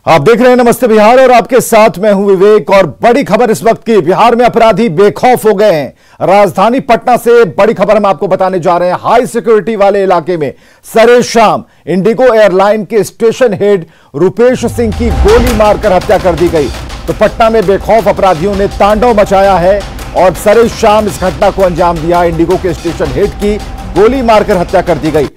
आप देख रहे हैं नमस्ते बिहार और आपके साथ मैं हूं विवेक। और बड़ी खबर इस वक्त की, बिहार में अपराधी बेखौफ हो गए हैं। राजधानी पटना से बड़ी खबर हम आपको बताने जा रहे हैं। हाई सिक्योरिटी वाले इलाके में सरे शाम इंडिगो एयरलाइन के स्टेशन हेड रुपेश सिंह की गोली मारकर हत्या कर दी गई। तो पटना में बेखौफ अपराधियों ने तांडव मचाया है और सरे शाम इस घटना को अंजाम दिया। इंडिगो के स्टेशन हेड की गोली मारकर हत्या कर दी गई।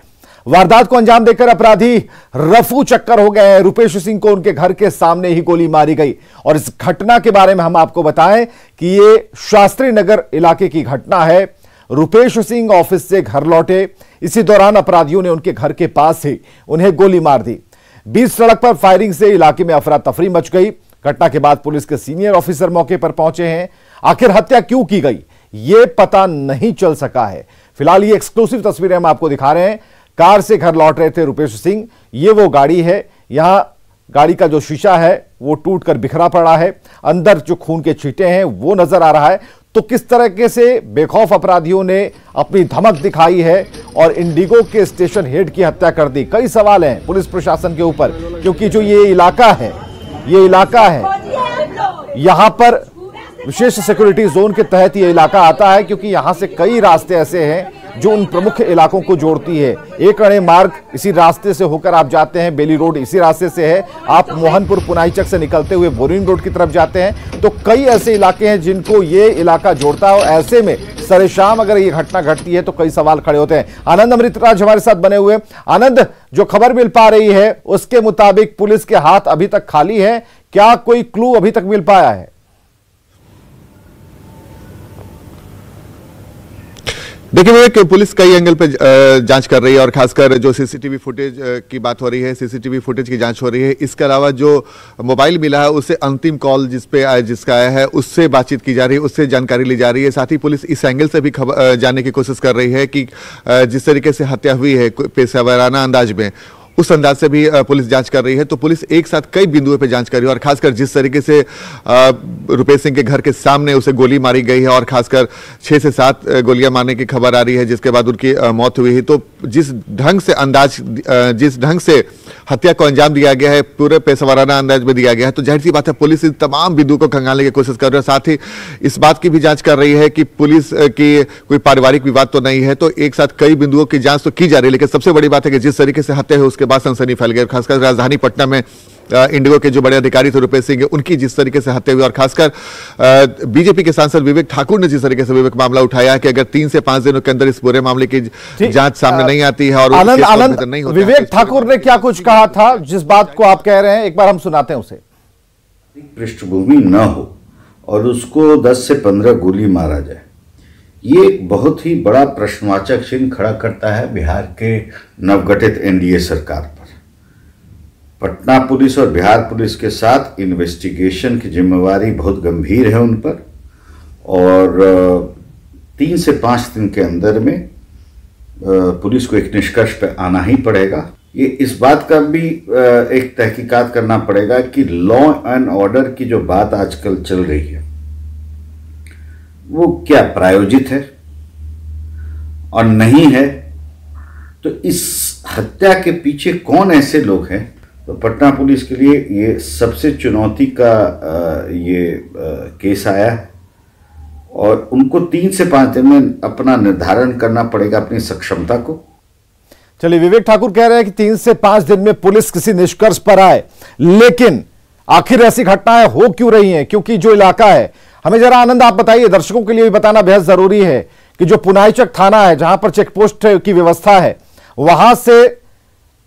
वारदात को अंजाम देकर अपराधी रफू चक्कर हो गए हैं। रुपेश सिंह को उनके घर के सामने ही गोली मारी गई। और इस घटना के बारे में हम आपको बताएं कि ये शास्त्री नगर इलाके की घटना है। रुपेश सिंह ऑफिस से घर लौटे, इसी दौरान अपराधियों ने उनके घर के पास ही उन्हें गोली मार दी। बीच सड़क पर फायरिंग से इलाके में अफरा तफरी मच गई। घटना के बाद पुलिस के सीनियर ऑफिसर मौके पर पहुंचे हैं। आखिर हत्या क्यों की गई ये पता नहीं चल सका है। फिलहाल ये एक्सक्लूसिव तस्वीरें हम आपको दिखा रहे हैं। कार से घर लौट रहे थे रुपेश सिंह। ये वो गाड़ी है, यहां गाड़ी का जो शीशा है वो टूटकर बिखरा पड़ा है। अंदर जो खून के छींटे हैं वो नजर आ रहा है। तो किस तरीके से बेखौफ अपराधियों ने अपनी धमक दिखाई है और इंडिगो के स्टेशन हेड की हत्या कर दी। कई सवाल हैं पुलिस प्रशासन के ऊपर, क्योंकि जो ये इलाका है यहां पर विशेष सिक्योरिटी जोन के तहत ये इलाका आता है, क्योंकि यहां से कई रास्ते ऐसे हैं जो उन प्रमुख इलाकों को जोड़ती है। एक अणे मार्ग इसी रास्ते से होकर आप जाते हैं, बेली रोड इसी रास्ते से है। आप मोहनपुर पुनाईचक से निकलते हुए बोरिंग रोड की तरफ जाते हैं। तो कई ऐसे इलाके हैं जिनको ये इलाका जोड़ता है। और ऐसे में सरेशाम अगर ये घटना घटती है तो कई सवाल खड़े होते हैं। आनंद अमृतराज हमारे साथ बने हुए। आनंद, जो खबर मिल पा रही है उसके मुताबिक पुलिस के हाथ अभी तक खाली है, क्या कोई क्लू अभी तक मिल पाया है? देखिए, पुलिस कई एंगल पे जांच कर रही है और खासकर जो सीसीटीवी फुटेज की बात हो रही है, सीसीटीवी फुटेज की जांच हो रही है। इसके अलावा जो मोबाइल मिला है उससे अंतिम कॉल जिसका आया है उससे बातचीत की जा रही है, उससे जानकारी ली जा रही है। साथ ही पुलिस इस एंगल से भी जानने की कोशिश कर रही है कि जिस तरीके से हत्या हुई है पेशेवराना अंदाज में, उस अंदाज से भी पुलिस जांच कर रही है। तो पुलिस एक साथ कई बिंदुओं पे जांच कर रही है और खासकर जिस तरीके से रुपेश सिंह के घर के सामने उसे गोली मारी गई है और खासकर 6 से 7 गोलियां मारने की खबर आ रही है, जिसके बाद उनकी मौत हुई है। तो जिस ढंग से हत्या को अंजाम दिया गया है, पूरे पेशेवराना अंदाज में दिया गया है, तो जाहिर सी बात है पुलिस इन तमाम बिंदुओं को खंगालने की कोशिश कर रही है। साथ ही इस बात की भी जांच कर रही है कि पुलिस की कोई पारिवारिक विवाद तो नहीं है। तो एक साथ कई बिंदुओं की जांच तो की जा रही है, लेकिन सबसे बड़ी बात है कि जिस तरीके से हत्या है उसके बाद सनसनी फैल गई। खासकर राजधानी पटना में इंडिगो के जो बड़े अधिकारी थे रुपेश सिंह, उनकी जिस तरीके से हत्या हुई और खासकर बीजेपी के सांसद विवेक ठाकुर ने जिस तरीके से विवेक मामला उठाया कि अगर 3 से 5 दिनों के अंदर इस पूरे मामले की जांच सामने नहीं आती है और आनंद विवेक ठाकुर ने क्या कुछ कहा था जिस बात को आप कह रहे हैं, एक बार हम सुनाते हैं उसे। पृष्ठभूमि न हो और उसको 10 से 15 गोली मारा जाए, ये एक बहुत ही बड़ा प्रश्नवाचक चिन्ह खड़ा करता है बिहार के नवगठित एनडीए सरकार पर। पटना पुलिस और बिहार पुलिस के साथ इन्वेस्टिगेशन की जिम्मेवारी बहुत गंभीर है उन पर और 3 से 5 दिन के अंदर में पुलिस को एक निष्कर्ष पर आना ही पड़ेगा। ये इस बात का भी एक तहकीकात करना पड़ेगा कि लॉ एंड ऑर्डर की जो बात आजकल चल रही है वो क्या प्रायोजित है और नहीं है। तो इस हत्या के पीछे कौन ऐसे लोग हैं, तो पटना पुलिस के लिए ये सबसे चुनौती का केस आया है और उनको 3 से 5 दिन में अपना निर्धारण करना पड़ेगा अपनी सक्षमता को। चलिए, विवेक ठाकुर कह रहे हैं कि 3 से 5 दिन में पुलिस किसी निष्कर्ष पर आए, लेकिन आखिर ऐसी घटनाएं हो क्यों रही हैं? क्योंकि जो इलाका है, हमें जरा आनंद आप बताइए, दर्शकों के लिए भी बताना बेहद जरूरी है कि जो पुनाईचक थाना है जहां पर चेकपोस्ट की व्यवस्था है, वहां से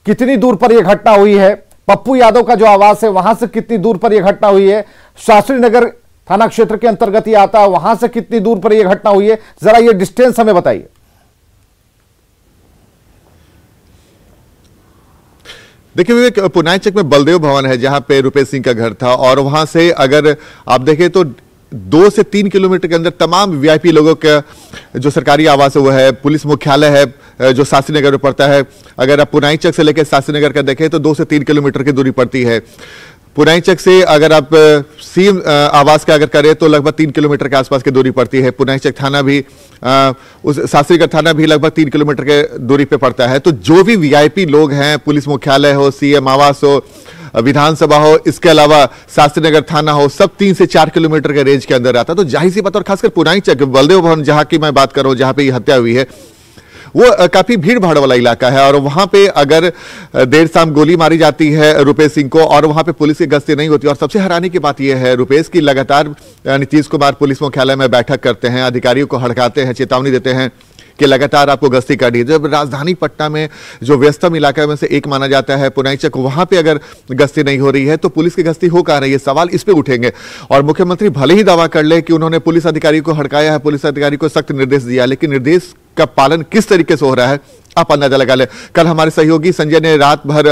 कितनी दूर पर यह घटना हुई है? पप्पू यादव का जो आवास है वहां से कितनी दूर पर यह घटना हुई है? शास्त्री नगर थाना क्षेत्र के अंतर्गत यह आता है, वहां से कितनी दूर पर यह घटना हुई है? जरा यह डिस्टेंस हमें बताइए। देखिए विवेक, पुनाईचक में बलदेव भवन है जहां पे रुपेश सिंह का घर था और वहां से अगर आप देखें तो 2 से 3 किलोमीटर के अंदर तमाम वीआईपी लोगों का जो सरकारी आवास है वो है, पुलिस मुख्यालय है जो शास्त्री नगर में पड़ता है। अगर आप पुनाईचक से लेकर शास्त्री नगर का देखें तो 2 से 3 किलोमीटर की दूरी पड़ती है। पुनाईचक से अगर आप सीएम आवास का अगर करें तो लगभग 3 किलोमीटर के आसपास की दूरी पड़ती है। पुनाईचक थाना भी उस शास्त्रीगढ़ थाना भी लगभग 3 किलोमीटर के दूरी पे पड़ता है। तो जो भी वीआईपी लोग हैं, पुलिस मुख्यालय हो, सीएम आवास हो, विधानसभा हो, इसके अलावा शास्त्री नगर थाना हो, सब 3 से 4 किलोमीटर के रेंज के अंदर आता है। तो जाहिर सी बात, और खासकर पुनाईचक बलदेव भवन जहां की मैं बात कर रहा हूं, जहां पे ये हत्या हुई है, वो काफी भीड़ भाड़ वाला इलाका है। और वहां पे अगर देर शाम गोली मारी जाती है रुपेश सिंह को, और वहां पे पुलिस की गश्ती नहीं होती। और सबसे हैरानी की बात यह है, रुपेश की लगातार नीतीश कुमार पुलिस मुख्यालय में बैठक करते हैं, अधिकारियों को हड़काते हैं, चेतावनी देते हैं कि लगातार आपको गश्ती करनी है। जब राजधानी पटना में जो व्यस्तम इलाका में से एक माना जाता है पुनाईचक, वहां पे अगर गश्ती नहीं हो रही है तो पुलिस की गश्ती हो कहां रही है, सवाल इस पे उठेंगे। और मुख्यमंत्री भले ही दावा कर ले कि उन्होंने पुलिस अधिकारी को हड़काया है, पुलिस अधिकारी को सख्त निर्देश दिया, लेकिन निर्देश का पालन किस तरीके से हो रहा है आप अंदाजा लगा ले। कल हमारे सहयोगी संजय ने रात भर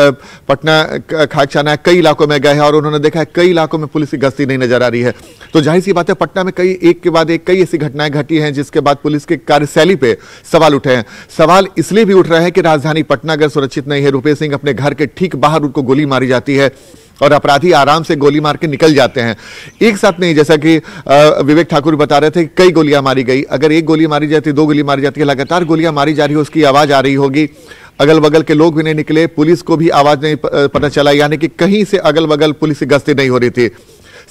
पटना खाकछाना कई इलाकों में गए हैं और उन्होंने देखा है कई इलाकों में पुलिस की गश्ती नहीं नजर आ रही है। तो जाहिर सी बात है, पटना में एक के बाद एक कई ऐसी घटनाएं घटी हैं जिसके बाद पुलिस के कार्यशैली पे सवाल उठे हैं। सवाल इसलिए भी उठ रहे हैं कि राजधानी पटना अगर सुरक्षित नहीं है, रुपेश सिंह अपने घर के ठीक बाहर उनको गोली मारी जाती है और अपराधी आराम से गोली मार के निकल जाते हैं, एक साथ नहीं। जैसा कि विवेक ठाकुर बता रहे थे, कई गोलियां मारी गई, अगर एक गोली मारी जाती, 2 गोली मारी जाती है, लगातार गोलियां मारी जा रही है, उसकी आवाज आ रही होगी, अगल बगल के लोग भी नहीं निकले, पुलिस को भी आवाज नहीं पता चला, यानी कि कहीं से अगल बगल पुलिस की गश्ती नहीं हो रही थी।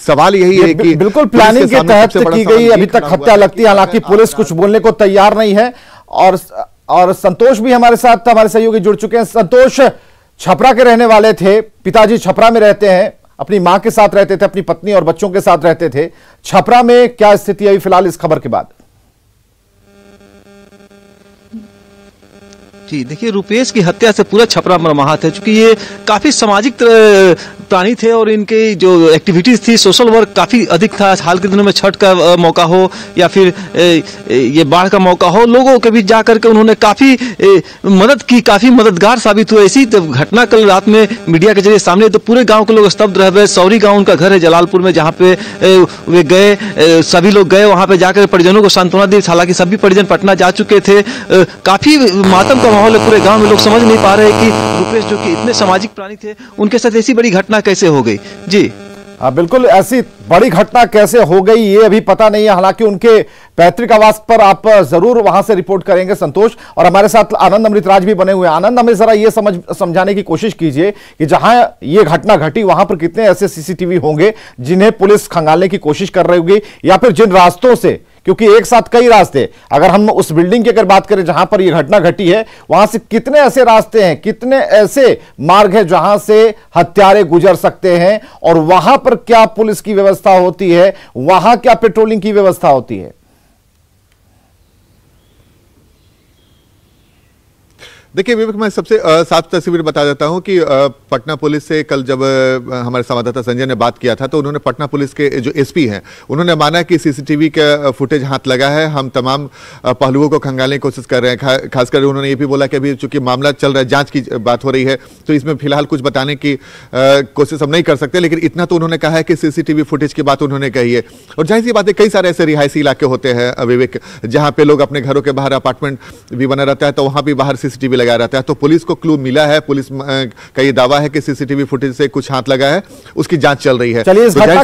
सवाल यही है कि बिल्कुल प्लानिंग के तहत की गई अभी तक हत्या लगती है, हालांकि पुलिस कुछ बोलने को तैयार नहीं है। और संतोष भी हमारे साथ, हमारे सहयोगी जुड़ चुके हैं। संतोष छपरा के रहने वाले थे, पिताजी छपरा में रहते हैं, अपनी मां के साथ रहते थे, अपनी पत्नी और बच्चों के साथ रहते थे। छपरा में क्या स्थिति है फिलहाल इस खबर के बाद? जी देखिए, रुपेश की हत्या से पूरा छपरा मरमाहत है, क्योंकि ये काफी सामाजिक प्राणी थे और इनके जो एक्टिविटीज थी, सोशल वर्क काफी अधिक था। हाल के दिनों में छठ का मौका हो या फिर ये बाढ़ का मौका हो, लोगों के बीच जाकर के उन्होंने काफी मदद की, काफी मददगार साबित हुए। ऐसी घटना कल रात में मीडिया के जरिए सामने, तो पूरे गांव के लोग स्तब्ध रह गए। सौरी गांव उनका घर है जलालपुर में, जहाँ पे वे गए, सभी लोग गए वहां पे जाकर परिजनों को सांत्वना दी। हालांकि सभी परिजन पटना जा चुके थे, काफी मातम का माहौल है पूरे गांव में। लोग समझ नहीं पा रहे कि रुपेश जो कि इतने सामाजिक प्राणी थे, उनके साथ ऐसी बड़ी घटना कैसे हो गई। जी बिल्कुल, ऐसी बड़ी घटना कैसे हो गई ये अभी पता नहीं है। हालांकि उनके पैतृक आवास पर आप जरूर वहां से रिपोर्ट करेंगे संतोष, और हमारे साथ आनंद अमृतराज भी बने हुए हैं। आनंद, हमें जरा ये समझाने की कोशिश कीजिए कि जहां ये घटना घटी वहां पर कितने ऐसे सीसीटीवी होंगे जिन्हें पुलिस खंगालने की कोशिश कर रही होगी, या फिर जिन रास्तों से, क्योंकि एक साथ कई रास्ते, अगर हम उस बिल्डिंग की अगर बात करें जहां पर यह घटना घटी है, वहां से कितने ऐसे रास्ते हैं, कितने ऐसे मार्ग हैं जहां से हत्यारे गुजर सकते हैं, और वहां पर क्या पुलिस की व्यवस्था होती है, वहां क्या पेट्रोलिंग की व्यवस्था होती है? देखिए विवेक, मैं सबसे साफ तस्वीर बता देता हूं कि पटना पुलिस से कल जब हमारे संवाददाता संजय ने बात किया था, तो उन्होंने पटना पुलिस के जो एसपी हैं, उन्होंने माना कि सीसीटीवी का फुटेज हाथ लगा है, हम तमाम पहलुओं को खंगालने की कोशिश कर रहे हैं। खासकर उन्होंने ये भी बोला कि अभी चूंकि मामला चल रहा है, जांच की बात हो रही है, तो इसमें फिलहाल कुछ बताने की कोशिश हम नहीं कर सकते, लेकिन इतना तो उन्होंने कहा है कि सीसीटीवी फुटेज की बात उन्होंने कही है। और जाहिर सी बात है, कई सारे ऐसे रिहायशी इलाके होते हैं विवेक, जहां पे लोग अपने घरों के बाहर अपार्टमेंट भी बना रहता है, तो वहां भी बाहर सीसीटीवी लगा रहता है। तो पुलिस को क्लू मिला है, पुलिस का ये दावा है कि सीसीटीवी फुटेज से कुछ हाथ लगा है, उसकी जांच चल रही है। चलिए, इस घटना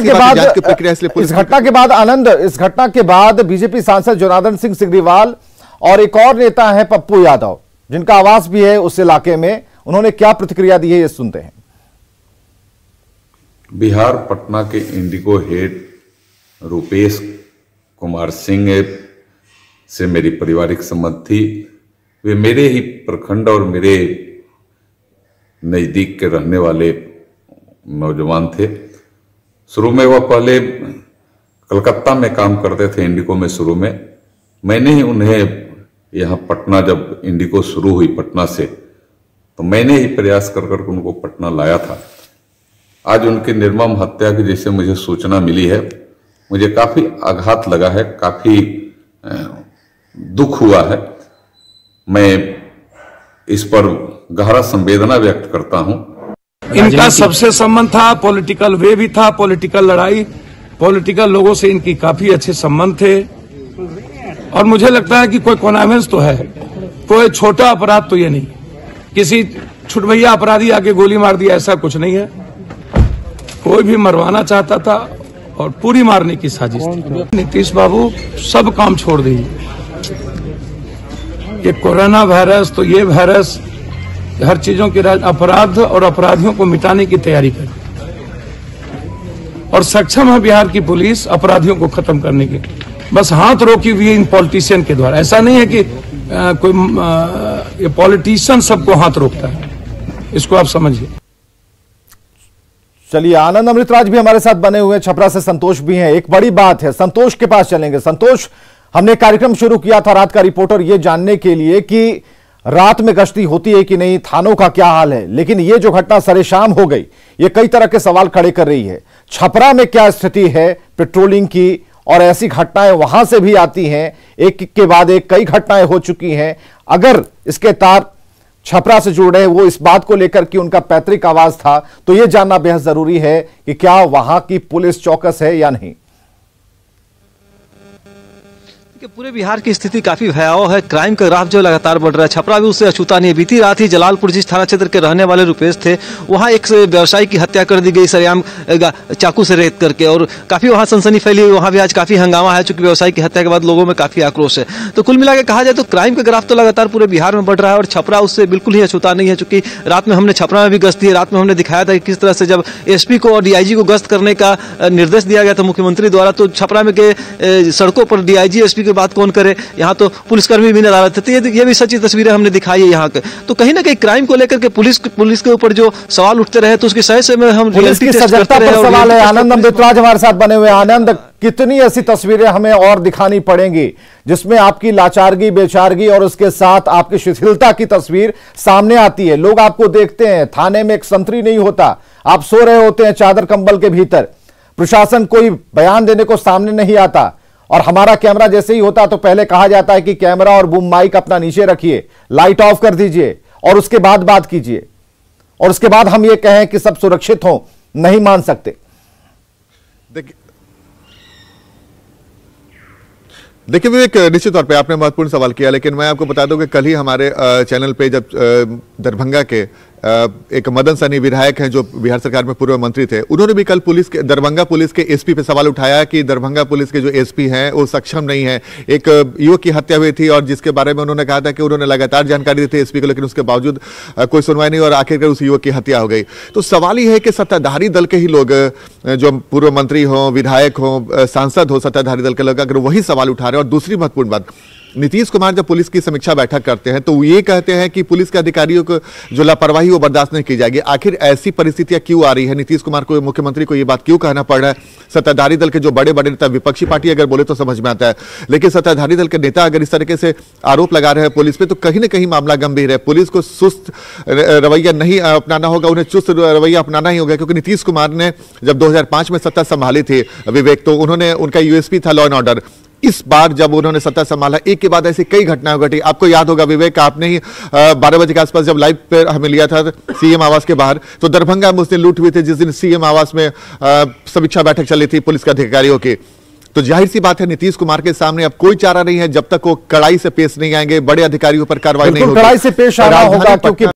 के बाद आनंद, इस घटना के बाद बीजेपी सांसद जनार्दन सिंह सिग्रीवाल और एक और नेता है पप्पू यादव, जिनका आवास भी है उस इलाके में, उन्होंने क्या प्रतिक्रिया दी है ये सुनते हैं। बिहार पटना के इंडिगो हेड रुपेश कुमार सिंह से मेरी पारिवारिक संबंध थी। वे मेरे ही प्रखंड और मेरे नज़दीक के रहने वाले नौजवान थे। शुरू में वह पहले कलकत्ता में काम करते थे, इंडिगो में। शुरू में मैंने ही उन्हें यहाँ पटना, जब इंडिगो शुरू हुई पटना से, तो मैंने ही प्रयास कर कर उनको पटना लाया था। आज उनकी निर्मम हत्या की जैसे मुझे सूचना मिली है, मुझे काफ़ी आघात लगा है, काफ़ी दुख हुआ है। मैं इस पर गहरा संवेदना व्यक्त करता हूं। इनका सबसे संबंध था, पॉलिटिकल वे भी था, पॉलिटिकल लड़ाई, पॉलिटिकल लोगों से इनकी काफी अच्छे संबंध थे। और मुझे लगता है कि कोई कॉन्वेंस तो है, कोई छोटा अपराध तो ये नहीं, किसी छुटभैया अपराधी आके गोली मार दिया, ऐसा कुछ नहीं है। कोई भी मरवाना चाहता था और पूरी मारने की साजिश थी। नीतीश बाबू सब काम छोड़ दीजिए, ये कोरोना वायरस, तो ये वायरस हर चीजों की अपराध और अपराधियों को मिटाने की तैयारी करे और सक्षम है बिहार की पुलिस अपराधियों को खत्म करने की। बस हाथ रोकी हुई है इन पॉलिटिशियन के द्वारा। ऐसा नहीं है कि ये पॉलिटिशियन सबको हाथ रोकता है, इसको आप समझिए। चलिए, आनंद अमृतराज भी हमारे साथ बने हुए हैं, छपरा से संतोष भी हैं। एक बड़ी बात है, संतोष के पास चलेंगे। संतोष, हमने कार्यक्रम शुरू किया था रात का रिपोर्टर ये जानने के लिए कि रात में गश्ती होती है कि नहीं, थानों का क्या हाल है, लेकिन ये जो घटना सरेशाम हो गई, ये कई तरह के सवाल खड़े कर रही है। छपरा में क्या स्थिति है पेट्रोलिंग की, और ऐसी घटनाएं वहां से भी आती हैं, एक के बाद एक कई घटनाएं हो चुकी हैं। अगर इसके तार छपरा से जुड़ रहे वो इस बात को लेकर कि उनका पैतृक आवास था, तो यह जानना बेहद जरूरी है कि क्या वहां की पुलिस चौकस है या नहीं। पूरे बिहार की स्थिति काफी भयावह है। क्राइम का ग्राफ जो लगातार बढ़ रहा है, छपरा भी उससे अछूता नहीं है। बीती रात ही जलालपुर जिस थाना क्षेत्र के रहने वाले रुपेश थे, वहां एक व्यवसायी की हत्या कर दी गई सरेआम चाकू से रेत करके, और काफी वहां सनसनी फैली हुई। वहां भी आज काफी हंगामा है, चूंकि व्यवसायी की हत्या के बाद लोगों में काफी आक्रोश है। तो कुल मिला के कहा जाए तो क्राइम का ग्राफ तो लगातार पूरे बिहार में बढ़ रहा है, और छपरा उससे बिल्कुल ही अछूता नहीं है। चूंकि रात में हमने छपरा में भी गश्त की, रात में हमने दिखाया था कि किस तरह से जब एसपी को और डीआईजी को गश्त करने का निर्देश दिया गया था मुख्यमंत्री द्वारा, तो छपरा में के सड़कों पर डीआईजी एसपी की बात कौन करे, यहाँ तो पुलिसकर्मी भी नजर आ रहे थे। तो ये भी सच्ची तस्वीरें हमने दिखाई है यहाँ के। तो कहीं ना कहीं क्राइम को लेकर के पुलिस के ऊपर जो सवाल उठते रहे, तो उसकी सही से हम पुलिस की सजगता पर सवाल है। आनंद अमृतराज हमारे साथ बने हुए। आनंद, कितनी ऐसी तस्वीरें हमें और दिखानी पड़ेंगी जिसमें आपकी लाचारगी, बेचारगी और उसके साथ आपकी शिथिलता की तस्वीर सामने आती है? लोग आपको देखते हैं, थाने में एक संतरी नहीं होता, आप सो रहे होते हैं चादर कंबल के भीतर, प्रशासन कोई बयान देने को सामने नहीं आता, और हमारा कैमरा जैसे ही होता तो पहले कहा जाता है कि कैमरा और बूम माइक अपना नीचे रखिए, लाइट ऑफ कर दीजिए और उसके बाद बात कीजिए, और उसके बाद हम ये कहें कि सब सुरक्षित हो, नहीं मान सकते। देखिए विवेक, निश्चित तौर पे आपने महत्वपूर्ण सवाल किया, लेकिन मैं आपको बता दूं कि कल ही हमारे चैनल पे जब दरभंगा के एक मदन सहनी विधायक हैं जो बिहार सरकार में पूर्व मंत्री थे, उन्होंने भी कल दरभंगा पुलिस के एसपी पे सवाल उठाया कि दरभंगा पुलिस के जो एसपी हैं वो सक्षम नहीं है। एक युवक की हत्या हुई थी और जिसके बारे में उन्होंने कहा था कि उन्होंने लगातार जानकारी दी थी एसपी को, लेकिन उसके बावजूद कोई सुनवाई नहीं और आखिरकार उस युवक की हत्या हो गई। तो सवाल ही है कि सत्ताधारी दल के ही लोग, जो पूर्व मंत्री हों, विधायक हों, सांसद हो, सत्ताधारी दल के लोग अगर वही सवाल उठा रहे हैं। और दूसरी महत्वपूर्ण बात, नीतीश कुमार जब पुलिस की समीक्षा बैठक करते हैं तो ये कहते हैं कि पुलिस के अधिकारियों को जो लापरवाही वो बर्दाश्त नहीं की जाएगी। आखिर ऐसी परिस्थितियां क्यों आ रही है? नीतीश कुमार को, मुख्यमंत्री को ये बात क्यों कहना पड़ रहा है? सत्ताधारी दल के जो बड़े बड़े नेता, विपक्षी पार्टी अगर बोले तो समझ में आता है, लेकिन सत्ताधारी दल के नेता अगर इस तरीके से आरोप लगा रहे हैं पुलिस पे, तो कहीं ना कहीं मामला गंभीर है। पुलिस को सुस्त रवैया नहीं अपनाना होगा, उन्हें चुस्त रवैया अपनाना ही होगा, क्योंकि नीतीश कुमार ने जब 2005 में सत्ता संभाली थी विवेक, तो उन्होंने, उनका यूएसपी था लॉ एंड ऑर्डर। इस बार जब उन्होंने सत्ता संभाला, एक के बाद ऐसी कई घटनाएं घटी। आपको याद होगा विवेक, आपने ही 12 बजे के आसपास जब लाइव पे हमें लिया था सीएम आवास के बाहर, तो दरभंगा में उस दिन लूट हुई थी, जिस दिन सीएम आवास में समीक्षा बैठक चली थी पुलिस के अधिकारियों की। तो जाहिर सी बात है नीतीश कुमार के सामने अब कोई चारा नहीं है जब तक वो कड़ाई से पेश नहीं आएंगे, बड़े अधिकारियों पर कार्रवाई नहीं होगी। कड़ाई से पेश आना होगा, क्योंकि